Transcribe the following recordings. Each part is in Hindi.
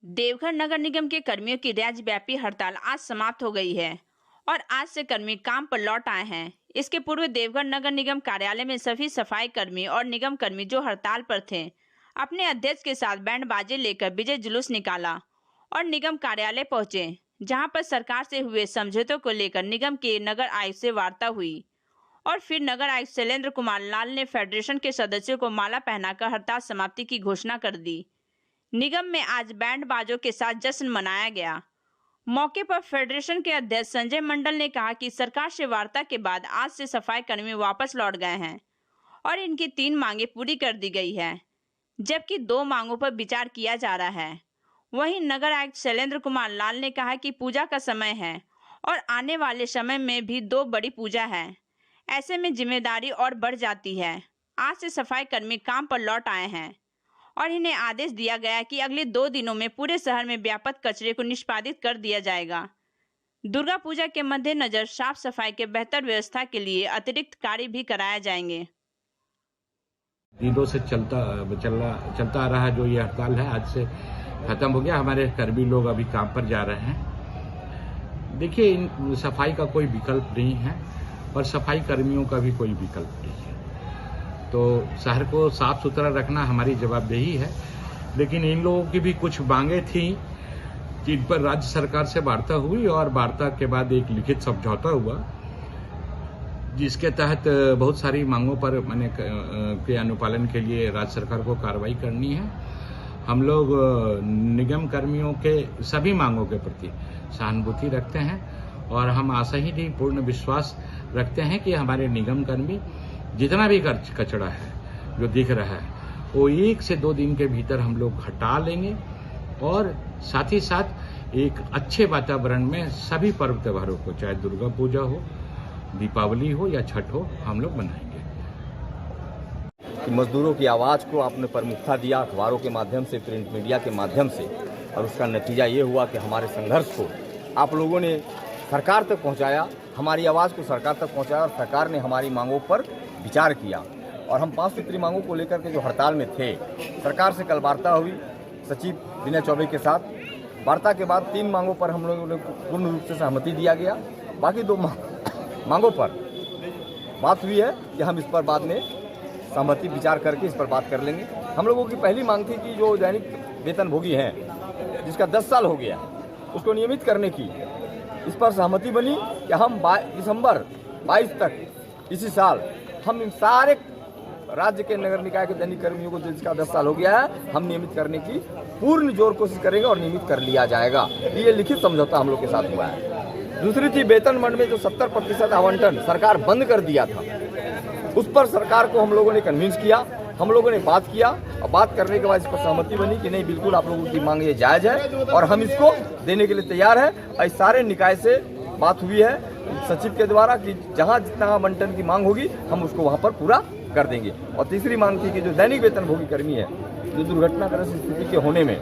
देवघर नगर निगम के कर्मियों की राज्यव्यापी हड़ताल आज समाप्त हो गई है और आज से कर्मी काम पर लौट आए हैं। इसके पूर्व देवघर नगर निगम कार्यालय में सभी सफाई कर्मी और निगम कर्मी जो हड़ताल पर थे, अपने अध्यक्ष के साथ बैंड बाजे लेकर विजय जुलूस निकाला और निगम कार्यालय पहुंचे, जहां पर सरकार से हुए समझौतों को लेकर निगम के नगर आयुक्त से वार्ता हुई और फिर नगर आयुक्त शैलेंद्र कुमार लाल ने फेडरेशन के सदस्यों को माला पहनाकर हड़ताल समाप्ति की घोषणा कर दी। निगम में आज बैंड बाजों के साथ जश्न मनाया गया। मौके पर फेडरेशन के अध्यक्ष संजय मंडल ने कहा कि सरकार से वार्ता के बाद आज से सफाई कर्मी वापस लौट गए हैं और इनकी 3 मांगे पूरी कर दी गई है, जबकि 2 मांगों पर विचार किया जा रहा है। वहीं नगर आयुक्त शैलेंद्र कुमार लाल ने कहा कि पूजा का समय है और आने वाले समय में भी 2 बड़ी पूजा है, ऐसे में जिम्मेदारी और बढ़ जाती है। आज से सफाई कर्मी काम पर लौट आए हैं और इन्हें आदेश दिया गया कि अगले 2 दिनों में पूरे शहर में व्यापक कचरे को निष्पादित कर दिया जाएगा। दुर्गा पूजा के मद्देनजर साफ सफाई के बेहतर व्यवस्था के लिए अतिरिक्त कार्य भी कराए जाएंगे। दिनों से चलता आ रहा जो ये हड़ताल है, आज से खत्म हो गया। हमारे कर्मी लोग अभी काम पर जा रहे हैं। देखिए, सफाई का कोई विकल्प नहीं है और सफाई कर्मियों का भी कोई विकल्प नहीं है, तो शहर को साफ सुथरा रखना हमारी जवाबदेही है। लेकिन इन लोगों की भी कुछ मांगे थी जिन पर राज्य सरकार से वार्ता हुई और वार्ता के बाद एक लिखित समझौता हुआ, जिसके तहत बहुत सारी मांगों पर मैंने के अनुपालन के लिए राज्य सरकार को कार्रवाई करनी है। हम लोग निगम कर्मियों के सभी मांगों के प्रति सहानुभूति रखते हैं और हम आशा ही नहीं पूर्ण विश्वास रखते हैं कि हमारे निगम कर्मी जितना भी कचरा है जो दिख रहा है वो 1 से 2 दिन के भीतर हम लोग हटा लेंगे और साथ ही साथ एक अच्छे वातावरण में सभी पर्व त्योहारों को, चाहे दुर्गा पूजा हो, दीपावली हो या छठ हो, हम लोग मनाएंगे। मजदूरों की आवाज़ को आपने प्रमुखता दिया अखबारों के माध्यम से, प्रिंट मीडिया के माध्यम से, और उसका नतीजा ये हुआ कि हमारे संघर्ष को आप लोगों ने सरकार तक पहुंचाया, हमारी आवाज़ को सरकार तक पहुंचाया और सरकार ने हमारी मांगों पर विचार किया। और हम 5 सूत्री मांगों को लेकर के जो हड़ताल में थे, सरकार से कल वार्ता हुई सचिव विनय चौबे के साथ। वार्ता के बाद 3 मांगों पर हम लोगों ने पूर्ण रूप से सहमति दिया गया। बाकी 2 मांगों पर बात हुई है कि हम इस पर बाद में सहमति विचार करके इस पर बात कर लेंगे। हम लोगों की पहली मांग थी कि जो दैनिक वेतनभोगी हैं, जिसका 10 साल हो गया, उसको नियमित करने की। इस पर सहमति बनी कि हम दिसंबर 22 तक इसी साल हम इन सारे राज्य के नगर निकाय के दैनिक कर्मियों को, जिसका 10 साल हो गया है, हम नियमित करने की पूर्ण जोर कोशिश करेंगे और नियमित कर लिया जाएगा। ये लिखित समझौता हम लोग के साथ हुआ है। दूसरी थी वेतन मंड में जो 70% आवंटन सरकार बंद कर दिया था, उस पर सरकार को हम लोगों ने कन्विंस किया, हम लोगों ने बात किया और बात करने के बाद इस पर सहमति बनी कि नहीं, बिल्कुल आप लोगों की मांग ये जायज़ है और हम इसको देने के लिए तैयार हैं। और सारे निकाय से बात हुई है सचिव के द्वारा कि जहां जितना आवंटन की मांग होगी हम उसको वहां पर पूरा कर देंगे। और तीसरी मांग थी कि जो दैनिक वेतनभोगी कर्मी है, जो दुर्घटनाग्रस्त स्थिति के होने में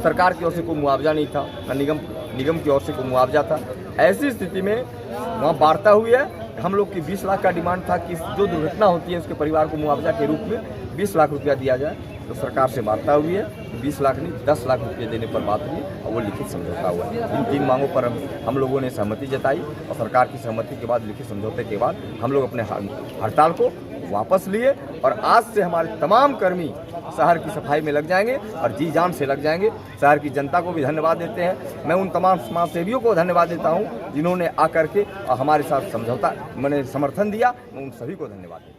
सरकार की ओर से कोई मुआवजा नहीं था, न निगम की ओर से कोई मुआवजा था, ऐसी स्थिति में वहाँ वार्ता हुई है। हम लोग की 20 लाख का डिमांड था कि जो दुर्घटना होती है उसके परिवार को मुआवजा के रूप में 20 लाख रुपया दिया जाए, तो सरकार से वार्ता हुई है। 20 लाख नहीं, 10 लाख रुपये देने पर बात हुई और वो लिखित समझौता हुआ है। इन 3 मांगों पर हम लोगों ने सहमति जताई और सरकार की सहमति के बाद, लिखित समझौते के बाद, हम लोग अपने हड़ताल को वापस लिए और आज से हमारे तमाम कर्मी शहर की सफाई में लग जाएंगे और जी जान से लग जाएंगे। शहर की जनता को भी धन्यवाद देते हैं। मैं उन तमाम समाज सेवियों को धन्यवाद देता हूं जिन्होंने आकर के हमारे साथ समझौता मैंने समर्थन दिया। मैं उन सभी को धन्यवाद देता हूं।